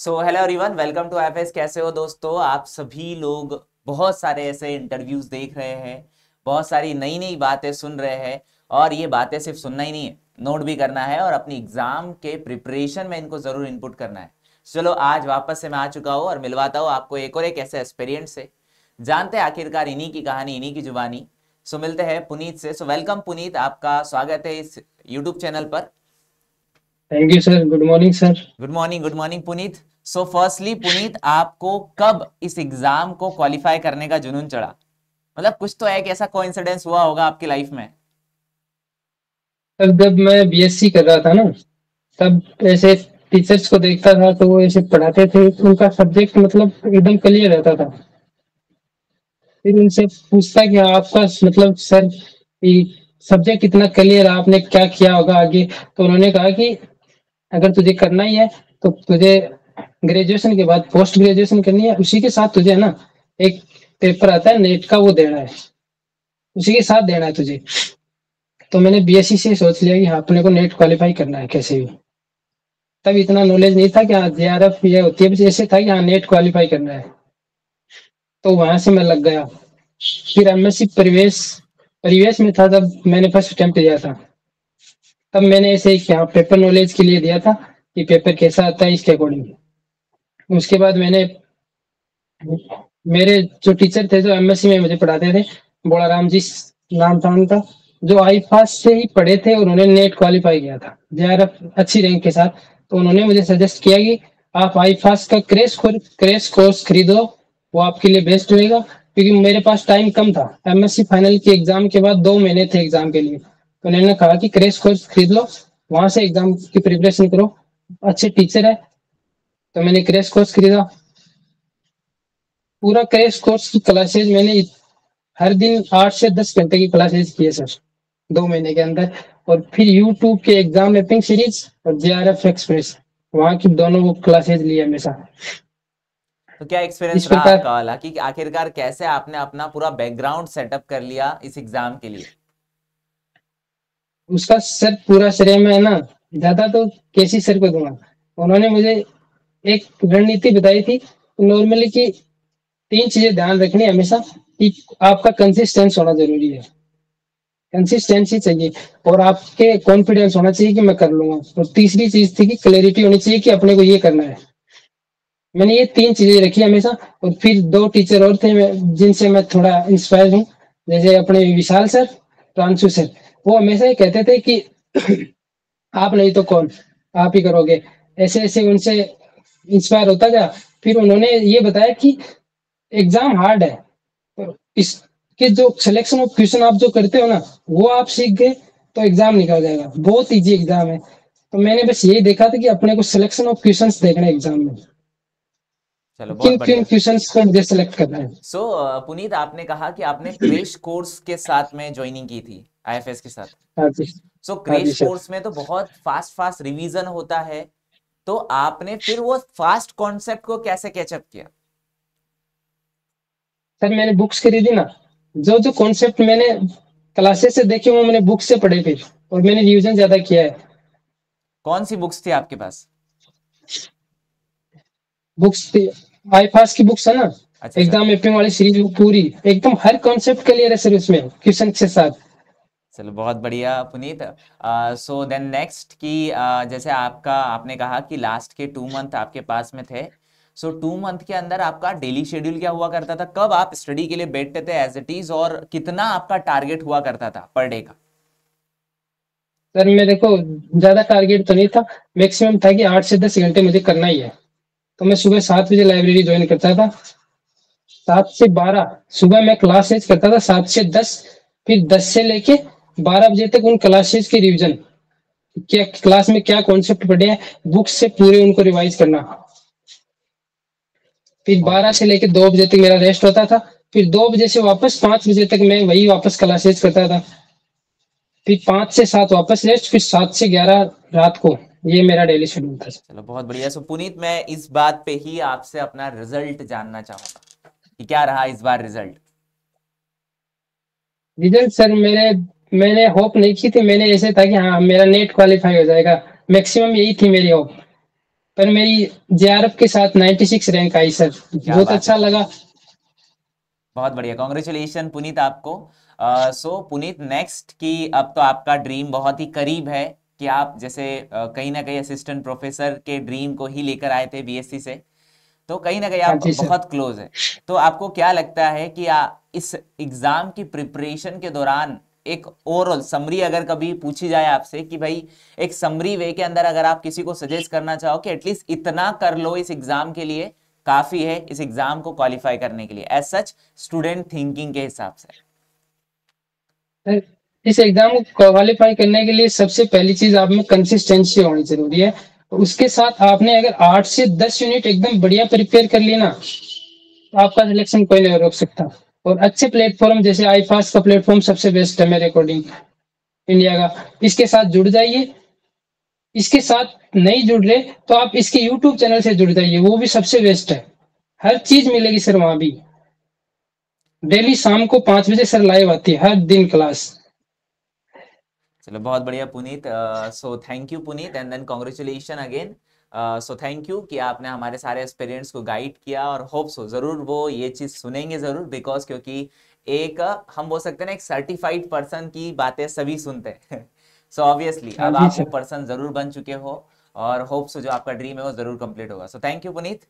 So hello everyone, welcome to FS. कैसे हो दोस्तों? आप सभी लोग बहुत सारे ऐसे इंटरव्यूज देख रहे हैं, बहुत सारी नई नई बातें सुन रहे हैं। और ये बातें सिर्फ सुनना ही नहीं है, नोट भी करना है और अपनी एग्जाम के प्रिपरेशन में इनको जरूर इनपुट करना है। चलो आज वापस से मैं आ चुका हूँ और मिलवाता हूँ आपको एक और एक ऐसे एक्सपीरियंस से। जानते हैं आखिरकार इन्हीं की कहानी, इन्हीं की जुबानी। सो मिलते हैं पुनीत से। सो वेलकम पुनीत, आपका स्वागत है इस यूट्यूब चैनल पर। Thank you sir. Good morning sir. Good morning Puneet. So firstly Puneet, आपको कब इस एग्जाम को क्वालिफाई करने का जुनून चढ़ा? मतलब कुछ तो एक ऐसा कोइंसिडेंस हुआ होगा आपकी लाइफ में। तब जब मैं बीएससी कर रहा था ना, तब ऐसे टीचर्स को देखता था तो वो ऐसे पढ़ाते थे, उनका सब्जेक्ट मतलब एकदम क्लियर रहता था। फिर उनसे पूछता कि आपका मतलब सर ये सब्जेक्ट इतना क्लियर, आपने क्या किया होगा आगे? तो उन्होंने कहा कि अगर तुझे करना ही है तो तुझे ग्रेजुएशन के बाद पोस्ट ग्रेजुएशन करनी है, उसी के साथ तुझे है ना एक पेपर आता है नेट का, वो देना है, उसी के साथ देना है तुझे। तो मैंने बीएससी से सोच लिया कि हाँ अपने को नेट क्वालिफाई करना है कैसे भी। तब इतना नॉलेज नहीं था कि हाँ जेआरएफ ये होती है, बस ऐसे था कि हाँ नेट क्वालिफाई करना है। तो वहां से मैं लग गया। फिर एमएससी परिवेश परिवेश में था, तब मैंने फर्स्ट अटेम्प्ट दिया था। तब मैंने ऐसे ही यहाँ पेपर नॉलेज के लिए दिया था कि पेपर कैसा आता है इसके अकॉर्डिंग। उसके बाद मैंने, मेरे जो टीचर थे जो एमएससी में मुझे पढ़ाते थे, बोलाराम जी नाम था उनका, जो आई पास से ही पढ़े थे और उन्होंने नेट क्वालिफाई किया था जेआरएफ अच्छी रैंक के साथ। तो उन्होंने मुझे सजेस्ट किया कि आप आई पास का क्रैश कोर्स खरीदो, वो आपके लिए बेस्ट रहेगा। क्योंकि मेरे पास टाइम कम था, एमएससी फाइनल के एग्जाम के बाद 2 महीने थे एग्जाम के लिए। तो उन्होंने कहा कि क्रैश कोर्स खरीद लो, वहां से एग्जाम की प्रिपरेशन करो, अच्छे टीचर है। तो मैंने क्रैश कोर्स खरीदा। पूरा क्रैश कोर्स की क्लासेज मैंने हर दिन 8 से 10 घंटे की क्लासेस की है सर, 2 महीने के अंदर। और फिर यूट्यूब के एग्जाम मैपिंग सीरीज और जेआरएफ एक्सप्रेस, वहां की दोनों वो क्लासेज ली है हमेशा। तो क्या एक्सपीरियंस इस रहा प्रकार आपका वाला कि आखिरकार कैसे आपने अपना पूरा बैकग्राउंड सेटअप कर लिया इस एग्जाम के लिए? उसका सर पूरा श्रेय मैं ना ज्यादा तो केसी सर को दूंगा। उन्होंने मुझे एक रणनीति बताई थी नॉर्मली कि 3 चीजें ध्यान रखनी है हमेशा, कि आपका कंसिस्टेंस होना जरूरी है, कंसिस्टेंसी चाहिए, और आपके कॉन्फिडेंस होना चाहिए कि मैं कर लूंगा। और तीसरी चीज थी कि क्लैरिटी होनी चाहिए कि अपने को ये करना है। मैंने ये 3 चीजें रखी हमेशा। और फिर 2 टीचर और थे जिनसे मैं थोड़ा इंस्पायर हूँ, जैसे अपने विशाल सर, प्रांशु सर। वो हमेशा ही कहते थे कि आप नहीं तो कौन, आप ही करोगे। ऐसे ऐसे उनसे इंस्पायर होता गया। फिर उन्होंने ये बताया कि एग्जाम हार्ड है, तो इसके जो सिलेक्शन ऑफ क्वेश्चन आप जो करते हो ना, वो आप सीख गए तो एग्जाम निकल जाएगा, बहुत इजी एग्जाम है। तो मैंने बस यही देखा था कि अपने को सिलेक्शन ऑफ क्वेश्चंस देखना है एग्जाम में, चलो बहुत किन किन बढ़िया। क्वेश्चंस को मुझे सिलेक्ट करना है। सो पुनीत, आपने कहा कि आपने क्रेश कोर्स के साथ में ज्वाइनिंग की थी, आईएफएस के साथ। हाँ जी। सो हाँ जी क्रेश सर। कोर्स में तो बहुत फास्ट फास्ट रिवीजन होता है। तो आपने फिर वो फास्ट कॉन्सेप्ट को कैसे कैचअप किया? सर मैंने बुक्स खरीदी ना, जो जो कॉन्सेप्ट मैंने क्लासेस से देखे वो मैंने बुक से पढ़े फिर, और मैंने रिविजन ज्यादा किया है। कौन सी बुक्स थी आपके पास? बुक्स, आई पास की बुक्स है ना, अच्छा अच्छा। एग्जाम मैपिंग वाली सीरीज, वो पूरी एकदम हर कॉन्सेप्ट क्लियर है सर उसमें क्वेश्चन के साथ। चलो बहुत बढ़िया पुनीत। सो देन नेक्स्ट कि जैसे आपने कहा कि लास्ट के 2 मंथ आपके पास में थे। सो 2 मंथ के अंदर आपका डेली शेड्यूल क्या हुआ करता था? कब आप स्टडी के लिए बैठते थे एज इट इज, और कितना आपका टारगेट हुआ करता था पर डे का? सर मेरे को ज्यादा टारगेट तो नहीं था, मैक्सिमम था कि 8 से 10 घंटे मुझे करना ही है। तो मैं सुबह 7 बजे लाइब्रेरी ज्वाइन करता था, 7 से 12 सुबह मैं क्लासेज करता था, 7 से 10। फिर 10 से लेके 12 बजे तक उन क्लासेज के रिवीजन, क्या क्लास में क्या कॉन्सेप्ट पढ़े हैं, बुक से पूरे उनको रिवाइज करना। फिर बहुत 12 से बढ़िया। लेके 2 बजे तक मेरा रेस्ट होता था। फिर 2 बजे से वापस 5 बजे तक मैं वही वापस क्लासेज करता था। फिर 5 से 7 वापस रेस्ट, फिर 7 से 11 रात को। ये मेरा डेली शेड्यूल था। चलो बहुत बढ़िया। सो पुनीत, मैं इस बात पे ही आपसे अपना रिजल्ट जानना चाहूंगा कि क्या रहा इस बार रिजल्ट। रिजल्ट सर मैंने होप नहीं की थी, मैंने ऐसे था कि हाँ मेरा नेट क्वालिफाई हो जाएगा, मैक्सिमम यही थी मेरी होप। पर मेरी जेआरएफ के साथ 96 रैंक आई सर, क्या बहुत बात है अच्छा पुनीत, लगा। बहुत बढ़िया, कॉन्ग्रेचुलेशन पुनीत आपको। सो पुनीत नेक्स्ट की अब तो आपका ड्रीम बहुत ही करीब है कि आप जैसे कहीं ना कहीं असिस्टेंट प्रोफेसर के ड्रीम को ही लेकर आए थे बीएससी से, तो कहीं ना कहीं हाँ आप जी सर। बहुत क्लोज है। तो आपको क्या लगता है कि इस एग्जाम की प्रिपरेशन के दौरान एक ओवरऑल समरी अगर कभी पूछी जाए आपसे कि भाई एक समरी वे के अंदर अगर आप किसी को सजेस्ट करना चाहो कि एटलीस्ट इतना कर लो इस एग्जाम के लिए, काफी है इस एग्जाम को क्वालिफाई करने के लिए, एज सच स्टूडेंट थिंकिंग के हिसाब से। सर, इस एग्जाम को क्वालिफाई करने के लिए सबसे पहली चीज आप में कंसिस्टेंसी होनी जरूरी है। उसके साथ आपने अगर 8 से 10 यूनिट एकदम बढ़िया प्रिपेयर कर ली ना, तो आपका सिलेक्शन कोई नहीं रोक सकता। और अच्छे प्लेटफॉर्म जैसे आईफास्ट का प्लेटफॉर्म सबसे बेस्ट है मेरे अकॉर्डिंग, इंडिया का। इसके साथ जुड़ जाइए। इसके साथ नहीं जुड़ रहे तो आप इसके यूट्यूब चैनल से जुड़ जाइए, वो भी सबसे बेस्ट है। हर चीज मिलेगी सर वहां भी। डेली शाम को 5 बजे सर लाइव आती है हर दिन क्लास। चलो बहुत बढ़िया Puneet, so thank you Puneet and then congratulation again. So thank you कि आपने हमारे सारे एस्पिरेंट्स को गाइड किया, और होप सो जरूर वो ये चीज सुनेंगे जरूर, बिकॉज क्योंकि एक हम बोल सकते हैं ना एक सर्टिफाइड पर्सन की बातें सभी सुनते हैं। सो ऑब्वियसली हाँ अब जी आप वो सर। पर्सन जरूर बन चुके हो, और होप सो जो आपका ड्रीम है वो जरूर कंप्लीट होगा। सो thank you Puneet.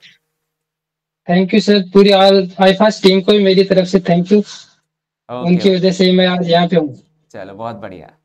Thank you sir, पूरी ऑल आईफास्ट टीम को भी मेरी तरफ से थैंक यू। ओके उनकी ओके, वजह से ही मैं आज यहाँ पे हूँ। चलो बहुत बढ़िया।